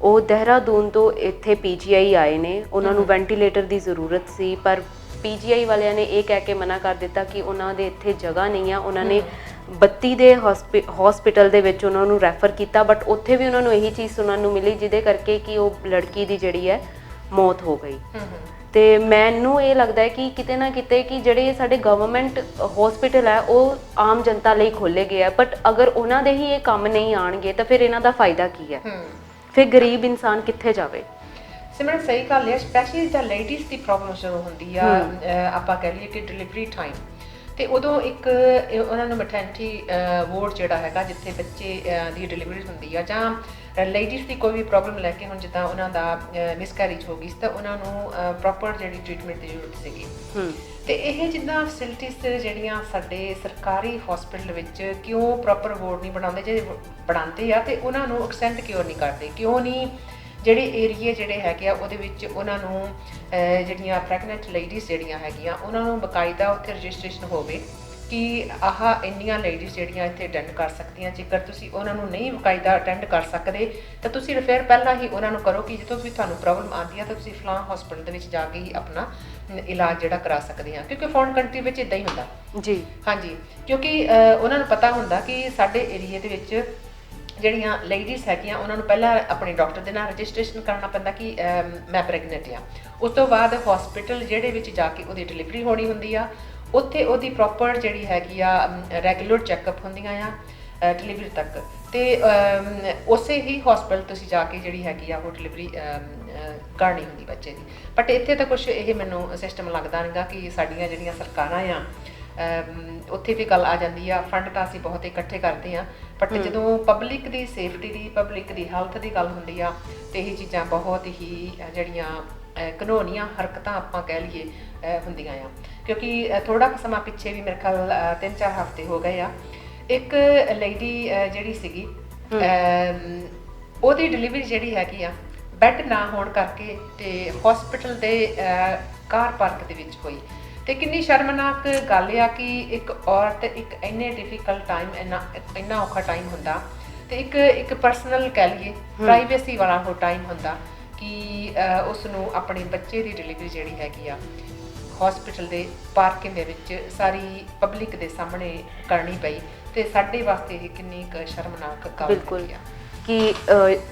ਉਹ ਦੇਹਰਾਦੂਨ ਤੋਂ ਇੱਥੇ ਪੀਜੀਆਈ ਆਏ ਨੇ। ਉਹਨਾਂ ਨੂੰ ਵੈਂਟੀਲੇਟਰ ਦੀ ਜ਼ਰੂਰਤ ਸੀ, ਪਰ ਪੀਜੀਆਈ ਵਾਲਿਆਂ ਨੇ ਇਹ ਕਹਿ ਕੇ ਮਨਾ ਕਰ ਦਿੱਤਾ ਕਿ ਉਹਨਾਂ ਦੇ ਇੱਥੇ ਜਗ੍ਹਾ ਨਹੀਂ ਆ। ਉਹਨਾਂ ਨੇ 32 ਦੇ ਹਸਪੀਟਲ ਦੇ ਵਿੱਚ ਉਹਨਾਂ ਨੂੰ ਰੈਫਰ ਕੀਤਾ, ਬਟ ਉੱਥੇ ਵੀ ਉਹਨਾਂ ਨੂੰ ਇਹੀ ਚੀਜ਼ ਸੁਣਨ ਨੂੰ ਮਿਲੀ ਜਿਹਦੇ ਕਰਕੇ ਕਿ ਉਹ ਲੜਕੀ ਦੀ ਜਿਹੜੀ ਹੈ ਮੌਤ ਹੋ ਗਈ। ਤੇ ਮੈਨੂੰ ਇਹ ਲੱਗਦਾ ਹੈ ਕਿ ਕਿਤੇ ਨਾ ਕਿਤੇ ਕਿ ਜਿਹੜੇ ਸਾਡੇ ਗਵਰਨਮੈਂਟ ਹਸਪੀਟਲ ਹੈ ਉਹ ਆਮ ਜਨਤਾ ਲਈ ਖੋਲ੍ਹੇ ਗਏ ਆ, ਬਟ ਅਗਰ ਉਹਨਾਂ ਦੇ ਹੀ ਇਹ ਕੰਮ ਨਹੀਂ ਆਉਣਗੇ ਤਾਂ ਫਿਰ ਇਹਨਾਂ ਦਾ ਫਾਇਦਾ ਕੀ ਹੈ? ਫਿਰ ਗਰੀਬ ਇਨਸਾਨ ਕਿੱਥੇ ਜਾਵੇ? ਸਿਮਰਨ ਸਹੀ ਗੱਲ ਹੈ, ਸਪੈਸ਼ਲੀ ਜਦ ਲੇਡੀਜ਼ ਦੀ ਪ੍ਰੋਬਲਮ ਸ਼ੁਰੂ ਹੁੰਦੀ ਆ, ਆਪਾਂ ਕਹਿ ਲਈਏ ਕਿ ਡਿਲੀਵਰੀ ਟਾਈਮ, ਤੇ ਉਦੋਂ ਇੱਕ ਉਹਨਾਂ ਨੂੰ ਮੈਟਰਨਿਟੀ ਵਾਰਡ ਜਿਹੜਾ ਹੈਗਾ ਜਿੱਥੇ ਬੱਚੇ ਦੀ ਡਿਲੀਵਰੀ ਹੁੰਦੀ ਆ, ਜਾਂ ਲੇਡੀਜ਼ ਦੀ ਕੋਈ ਵੀ ਪ੍ਰੋਬਲਮ ਲੈ ਕੇ, ਹੁਣ ਜਿੱਦਾਂ ਉਹਨਾਂ ਦਾ ਮਿਸਕੈਰੇਜ ਹੋ ਗਈ ਤਾਂ ਉਹਨਾਂ ਨੂੰ ਪ੍ਰੋਪਰ ਜਿਹੜੀ ਟ੍ਰੀਟਮੈਂਟ ਦੀ ਜ਼ਰੂਰਤ ਸੀਗੀ। ਤੇ ਇਹ ਜਿੱਦਾਂ ਫੈਸਿਲਿਟੀਜ਼ ਜਿਹੜੀਆਂ ਸਾਡੇ ਸਰਕਾਰੀ ਹਸਪੀਟਲ ਵਿੱਚ ਕਿਉਂ ਪ੍ਰੋਪਰ ਵਾਰਡ ਨਹੀਂ ਬਣਾਉਂਦੇ, ਜੇ ਬਣਾਉਂਦੇ ਆ ਤੇ ਉਹਨਾਂ ਨੂੰ ਐਕਸਟੈਂਡ ਕਿਉਂ ਨਹੀਂ ਕਰਦੇ? ਕਿਉਂ ਨਹੀਂ ਜਿਹੜੇ ਏਰੀਏ ਜਿਹੜੇ ਹੈਗੇ ਆ ਉਹਦੇ ਵਿੱਚ ਉਹਨਾਂ ਨੂੰ ਜਿਹੜੀਆਂ ਪ੍ਰੈਗਨੈਂਟ ਲੇਡੀਜ਼ ਜਿਹੜੀਆਂ ਹੈਗੀਆਂ ਉਹਨਾਂ ਨੂੰ ਬਕਾਇਦਾ ਉੱਥੇ ਰਜਿਸਟ੍ਰੇਸ਼ਨ ਹੋਵੇ ਕਿ ਆਹ ਇੰਨੀਆਂ ਲੇਡੀਜ਼ ਜਿਹੜੀਆਂ ਇੱਥੇ ਅਟੈਂਡ ਕਰ ਸਕਦੀਆਂ। ਜੇਕਰ ਤੁਸੀਂ ਉਹਨਾਂ ਨੂੰ ਨਹੀਂ ਬਕਾਇਦਾ ਅਟੈਂਡ ਕਰ ਸਕਦੇ ਤਾਂ ਤੁਸੀਂ ਰਿਫੇਅਰ ਪਹਿਲਾਂ ਹੀ ਉਹਨਾਂ ਨੂੰ ਕਰੋ ਕਿ ਜਦੋਂ ਵੀ ਤੁਹਾਨੂੰ ਪ੍ਰੋਬਲਮ ਆਉਂਦੀ ਆ ਤਾਂ ਤੁਸੀਂ ਫਲਾਂ ਹਸਪੀਟਲ ਦੇ ਵਿੱਚ ਜਾ ਕੇ ਹੀ ਆਪਣਾ ਇਲਾਜ ਜਿਹੜਾ ਕਰਾ ਸਕਦੇ ਹਾਂ, ਕਿਉਂਕਿ ਫੋਰਨ ਕੰਟਰੀ ਵਿੱਚ ਇੱਦਾਂ ਹੀ ਹੁੰਦਾ ਜੀ। ਹਾਂਜੀ, ਕਿਉਂਕਿ ਉਹਨਾਂ ਨੂੰ ਪਤਾ ਹੁੰਦਾ ਕਿ ਸਾਡੇ ਏਰੀਏ ਦੇ ਵਿੱਚ ਜਿਹੜੀਆਂ ਲੇਡੀਜ਼ ਹੈਗੀਆਂ ਉਹਨਾਂ ਨੂੰ ਪਹਿਲਾਂ ਆਪਣੇ ਡਾਕਟਰ ਦੇ ਨਾਲ ਰਜਿਸਟ੍ਰੇਸ਼ਨ ਕਰਨਾ ਪੈਂਦਾ ਕਿ ਮੈਂ ਪ੍ਰੈਗਨੈਂਟ ਆ। ਉਸ ਤੋਂ ਬਾਅਦ ਹਸਪੀਟਲ ਜਿਹੜੇ ਵਿੱਚ ਜਾ ਕੇ ਉਹਦੀ ਡਿਲੀਵਰੀ ਹੋਣੀ ਹੁੰਦੀ ਆ, ਉੱਥੇ ਉਹਦੀ ਪ੍ਰੋਪਰ ਜਿਹੜੀ ਹੈਗੀ ਆ ਰੈਗੂਲਰ ਚੈੱਕਅਪ ਹੁੰਦੀਆਂ ਆ ਡਿਲੀਵਰੀ ਤੱਕ। ਤੇ ਉਸੇ ਹੀ ਹਸਪੀਟਲ ਤੁਸੀਂ ਜਾ ਕੇ ਜਿਹੜੀ ਹੈਗੀ ਆ ਉਹ ਡਿਲੀਵਰੀ ਕਰਨੀ ਹੁੰਦੀ ਬੱਚੇ ਦੀ। ਬਟ ਇੱਥੇ ਤਾਂ ਕੁਝ ਇਹ ਮੈਨੂੰ ਸਿਸਟਮ ਲੱਗਦਾ ਨਹੀਂਗਾ ਕਿ ਸਾਡੀਆਂ ਜਿਹੜੀਆਂ ਸਰਕਾਰਾਂ ਆ ਉੱਥੇ ਵੀ ਗੱਲ ਆ ਜਾਂਦੀ ਆ, ਫੰਡ ਤਾਂ ਅਸੀਂ ਬਹੁਤ ਇਕੱਠੇ ਕਰਦੇ ਆ, ਬਟ ਜਦੋਂ ਪਬਲਿਕ ਦੀ ਸੇਫਟੀ ਦੀ, ਪਬਲਿਕ ਦੀ ਹੈਲਥ ਦੀ ਗੱਲ ਹੁੰਦੀ ਆ ਤੇ ਇਹ ਚੀਜ਼ਾਂ ਬਹੁਤ ਹੀ ਜਿਹੜੀਆਂ ਕਾਨੂੰਨੀਆਂ ਹਰਕਤਾਂ ਆਪਾਂ ਕਹਿ ਲਈਏ ਹੁੰਦੀਆਂ ਆ। ਕਿਉਂਕਿ ਥੋੜਾ ਕੁ ਸਮਾਂ ਪਿੱਛੇ ਵੀ ਮੇਰੇ ਖਿਆਲ 3-4 ਹਫ਼ਤੇ ਹੋ ਗਏ ਆ, ਇੱਕ ਲੇਡੀ ਜਿਹੜੀ ਸੀਗੀ ਉਹਦੀ ਡਿਲੀਵਰੀ ਜਿਹੜੀ ਹੈਗੀ ਆ ਬੈੱਡ ਨਾ ਹੋਣ ਕਰਕੇ ਤੇ ਹਸਪੀਟਲ ਦੇ ਕਾਰ ਪਾਰਕ ਦੇ ਵਿੱਚ ਹੋਈ। ਤੇ ਕਿੰਨੀ ਸ਼ਰਮਨਾਕ ਗੱਲ ਆ ਕਿ ਇੱਕ ਔਰਤ ਇੱਕ ਇੰਨੇ ਡਿਫਿਕਲਟ ਟਾਈਮ, ਇੰਨਾ ਔਖਾ ਟਾਈਮ ਹੁੰਦਾ ਤੇ ਇੱਕ ਪਰਸਨਲ ਕਹਿ ਲਈਏ ਪ੍ਰਾਈਵੇਸੀ ਵਾਲਾ ਉਹ ਟਾਈਮ ਹੁੰਦਾ ਕਿ ਉਸ ਨੂੰ ਆਪਣੇ ਬੱਚੇ ਦੀ ਡਿਲੀਵਰੀ ਜਿਹੜੀ ਹੈਗੀ ਆ ਹਸਪੀਟਲ ਦੇ ਪਾਰਕਿੰਗ ਦੇ ਵਿੱਚ ਸਾਰੀ ਪਬਲਿਕ ਦੇ ਸਾਹਮਣੇ ਕਰਨੀ ਪਈ। ਤੇ ਸਾਡੇ ਵਾਸਤੇ ਇਹ ਕਿੰਨੀ ਕੁ ਸ਼ਰਮਨਾਕ ਗੱਲ ਬਿਲਕੁਲ ਕਿ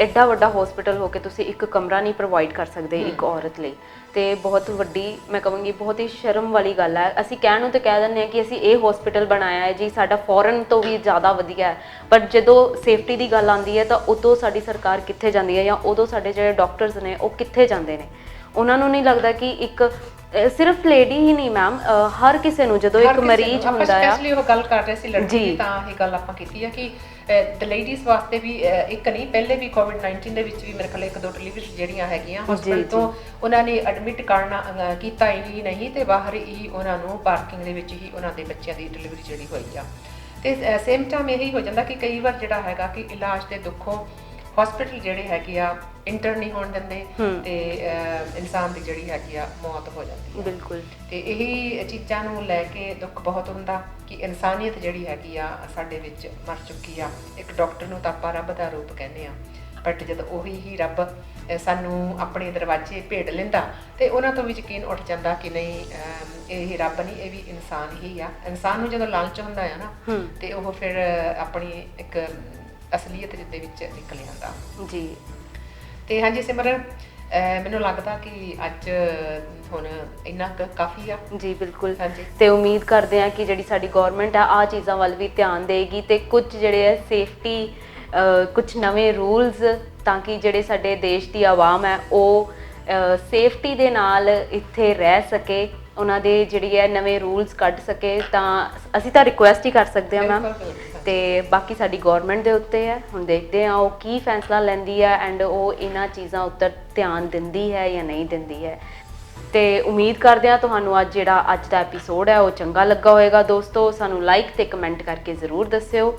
ਐਡਾ ਵੱਡਾ ਹਸਪੀਟਲ ਹੋ ਕੇ ਤੁਸੀਂ ਇੱਕ ਕਮਰਾ ਨਹੀਂ ਪ੍ਰੋਵਾਈਡ ਕਰ ਸਕਦੇ ਇੱਕ ਔਰਤ ਲਈ, ਤੇ ਬਹੁਤ ਵੱਡੀ ਮੈਂ ਕਹਾਂਗੀ ਬਹੁਤ ਹੀ ਸ਼ਰਮ ਵਾਲੀ ਗੱਲ ਹੈ। ਅਸੀਂ ਕਹਿਣ ਨੂੰ ਤੇ ਕਹਿ ਦਿੰਦੇ ਹਾਂ ਕਿ ਅਸੀਂ ਇਹ ਹਸਪੀਟਲ ਬਣਾਇਆ ਹੈ ਜੀ, ਸਾਡਾ ਫੋਰਨ ਤੋਂ ਵੀ ਜ਼ਿਆਦਾ ਵਧੀਆ ਹੈ, ਪਰ ਜਦੋਂ ਸੇਫਟੀ ਦੀ ਗੱਲ ਆਉਂਦੀ ਹੈ ਤਾਂ ਉਦੋਂ ਸਾਡੀ ਸਰਕਾਰ ਕਿੱਥੇ ਜਾਂਦੀ ਹੈ, ਜਾਂ ਉਦੋਂ ਸਾਡੇ ਜਿਹੜੇ ਡਾਕਟਰਸ ਨੇ ਉਹ ਕਿੱਥੇ ਜਾਂਦੇ ਨੇ। ਉਹਨਾਂ ਨੂੰ ਨਹੀਂ ਲੱਗਦਾ ਕਿ ਇੱਕ ਸਿਰਫ ਲੇਡੀ ਹੀ ਨਹੀਂ ਮੈਮ, ਹਰ ਕਿਸੇ ਨੂੰ ਜਦੋਂ ਇੱਕ ਮਰੀਜ਼ ਹੁੰਦਾ ਆ। ਸਪੈਸ਼ਲੀ ਉਹ ਗੱਲ ਕਰ ਰਹੇ ਸੀ ਲੜਕੀ ਦੀ, ਤਾਂ ਇਹ ਗੱਲ ਆਪਾਂ ਕੀਤੀ ਹੈ ਕਿ ਲੇਡੀਜ਼ ਵਾਸਤੇ ਵੀ ਇੱਕ ਨਹੀਂ, ਪਹਿਲੇ ਵੀ ਕੋਵਿਡ-19 ਦੇ ਵਿੱਚ ਵੀ ਮੇਰੇ ਕੋਲ 1-2 ਡਿਲੀਵਰੀ ਜਿਹੜੀਆਂ ਹੈਗੀਆਂ ਹਸਪੀਟਲ ਤੋਂ ਉਹਨਾਂ ਨੇ ਐਡਮਿਟ ਕਰਨਾ ਕੀਤਾ ਹੀ ਨਹੀਂ ਤੇ ਬਾਹਰ ਹੀ ਉਹਨਾਂ ਨੂੰ ਪਾਰਕਿੰਗ ਦੇ ਵਿੱਚ ਹੀ ਉਹਨਾਂ ਦੇ ਬੱਚਿਆਂ ਦੀ ਡਿਲੀਵਰੀ ਜਿਹੜੀ ਹੋਈ ਆ। ਤੇ ਸੇਮ ਟਾਈਮ ਇਹੀ ਹੋ ਜਾਂਦਾ ਕਿ ਕਈ ਵਾਰ ਜਿਹੜਾ ਹੈਗਾ ਕਿ ਇਲਾਜ ਦੇ ਦੁੱਖੋਂ ਹਸਪੀਟਲ ਜਿਹੜੇ ਹੈਗੇ ਆ ਇੰਟਰ ਨਹੀਂ ਹੋਣ ਦਿੰਦੇ ਤੇ ਇਨਸਾਨ ਦੀ ਜਿਹੜੀ ਹੈਗੀ ਆ ਮੌਤ ਹੋ ਜਾਂਦੀ ਹੈ। ਬਿਲਕੁਲ। ਤੇ ਇਹੀ ਚੀਜ਼ਾਂ ਨੂੰ ਲੈ ਕੇ ਦੁੱਖ ਬਹੁਤ ਹੁੰਦਾ ਕਿ ਇਨਸਾਨੀਅਤ ਜਿਹੜੀ ਹੈਗੀ ਆ ਸਾਡੇ ਵਿੱਚ ਮਰ ਚੁੱਕੀ ਆ। ਇੱਕ ਡਾਕਟਰ ਨੂੰ ਤਾਂ ਆਪਾਂ ਰੱਬ ਦਾ ਰੂਪ ਕਹਿੰਦੇ ਆ, ਬਟ ਜਦੋਂ ਉਹੀ ਹੀ ਰੱਬ ਸਾਨੂੰ ਆਪਣੇ ਦਰਵਾਜ਼ੇ ਭੇੜ ਲੈਂਦਾ ਤੇ ਉਹਨਾਂ ਤੋਂ ਵੀ ਯਕੀਨ ਉੱਠ ਜਾਂਦਾ ਕਿ ਨਹੀਂ ਇਹ ਰੱਬ ਨਹੀਂ, ਇਹ ਵੀ ਇਨਸਾਨ ਹੀ ਆ। ਇਨਸਾਨ ਨੂੰ ਜਦੋਂ ਲਾਲਚ ਹੁੰਦਾ ਆ ਨਾ ਤੇ ਉਹ ਫਿਰ ਆਪਣੀ ਇੱਕ ਅਸਲੀਅਤ ਦੇ ਵਿੱਚ ਨਿਕਲ ਜਾਂਦਾ ਜੀ। ਤੇ ਹਾਂਜੀ ਸਿਮਰਨ, ਮੈਨੂੰ ਲੱਗਦਾ ਕਿ ਅੱਜ ਹੁਣ ਇੰਨਾ ਕਾਫੀ ਆ ਜੀ ਬਿਲਕੁਲ। ਹਾਂਜੀ, ਤੇ ਉਮੀਦ ਕਰਦੇ ਹਾਂ ਕਿ ਜਿਹੜੀ ਸਾਡੀ ਗਵਰਨਮੈਂਟ ਆ ਚੀਜ਼ਾਂ ਵੱਲ ਵੀ ਧਿਆਨ ਦੇਗੀ ਤੇ ਕੁਝ ਜਿਹੜੇ ਹੈ ਸੇਫਟੀ ਕੁਝ ਨਵੇਂ ਰੂਲਸ, ਤਾਂ ਕਿ ਜਿਹੜੇ ਸਾਡੇ ਦੇਸ਼ ਦੀ ਆਵਾਮ ਹੈ ਉਹ ਸੇਫਟੀ ਦੇ ਨਾਲ ਇੱਥੇ ਰਹਿ ਸਕੇ, ਉਹਨਾਂ ਦੇ ਜਿਹੜੀ ਹੈ ਨਵੇਂ ਰੂਲਸ ਕੱਢ ਸਕੇ। ਤਾਂ ਅਸੀਂ ਤਾਂ ਰਿਕੁਐਸਟ ਹੀ ਕਰ ਸਕਦੇ ਹਾਂ ਮੈਮ, ਤੇ ਬਾਕੀ ਸਾਡੀ ਗਵਰਨਮੈਂਟ ਦੇ ਉੱਤੇ ਹੈ। ਹੁਣ ਦੇਖਦੇ ਹਾਂ ਉਹ ਕੀ ਫੈਸਲਾ ਲੈਂਦੀ ਹੈ ਐਂਡ ਉਹ ਇਹਨਾਂ ਚੀਜ਼ਾਂ ਉੱਤੇ ਧਿਆਨ ਦਿੰਦੀ ਹੈ ਜਾਂ ਨਹੀਂ ਦਿੰਦੀ ਹੈ। ਤੇ ਉਮੀਦ ਕਰਦੇ ਹਾਂ ਤੁਹਾਨੂੰ ਅੱਜ ਦਾ ਐਪੀਸੋਡ ਹੈ ਉਹ ਚੰਗਾ ਲੱਗਾ ਹੋਏਗਾ। ਦੋਸਤੋ ਸਾਨੂੰ ਲਾਈਕ ਤੇ ਕਮੈਂਟ ਕਰਕੇ ਜ਼ਰੂਰ ਦੱਸਿਓ।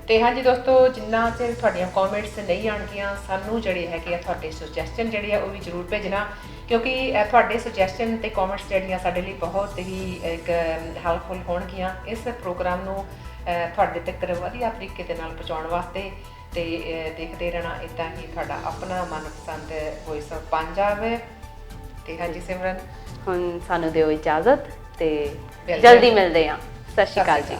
ਤੇ ਹਾਂਜੀ ਦੋਸਤੋ, ਜਿੰਨਾ ਚਿਰ ਤੁਹਾਡੀਆਂ ਕਮੈਂਟਸ ਨਹੀਂ ਆਉਣਗੀਆਂ, ਸਾਨੂੰ ਜਿਹੜੇ ਹੈਗੇ ਆ ਤੁਹਾਡੇ ਸੁਜੈਸਸ਼ਨ ਜਿਹੜੇ ਆ ਉਹ ਵੀ ਜ਼ਰੂਰ ਭੇਜਣਾ, ਕਿਉਂਕਿ ਤੁਹਾਡੇ ਸੁਜੈਸਸ਼ਨ ਤੇ ਕਮੈਂਟਸ ਜਿਹੜੀਆਂ ਸਾਡੇ ਲਈ ਬਹੁਤ ਹੀ ਇੱਕ ਹੈਲਪਫੁਲ ਹੋਣਗੀਆਂ ਇਸ ਪ੍ਰੋਗਰਾਮ ਨੂੰ ਤੁਹਾਡੇ ਤੱਕ ਵਧੀਆ ਤਰੀਕੇ ਦੇ ਨਾਲ ਪਹੁੰਚਾਉਣ ਵਾਸਤੇ। ਤੇ ਦੇਖਦੇ ਰਹਿਣਾ ਇੱਦਾਂ ਹੀ ਤੁਹਾਡਾ ਆਪਣਾ ਮਨਪਸੰਦ ਵੌਇਸ ਆਫ ਪੰਜਾਬ। ਤੇ ਹਾਂਜੀ ਸਿਮਰਨ, ਹੁਣ ਸਾਨੂੰ ਦਿਓ ਇਜਾਜ਼ਤ ਤੇ ਜਲਦੀ ਮਿਲਦੇ ਹਾਂ। ਸਤਿ ਸ਼੍ਰੀ ਅਕਾਲ ਜੀ।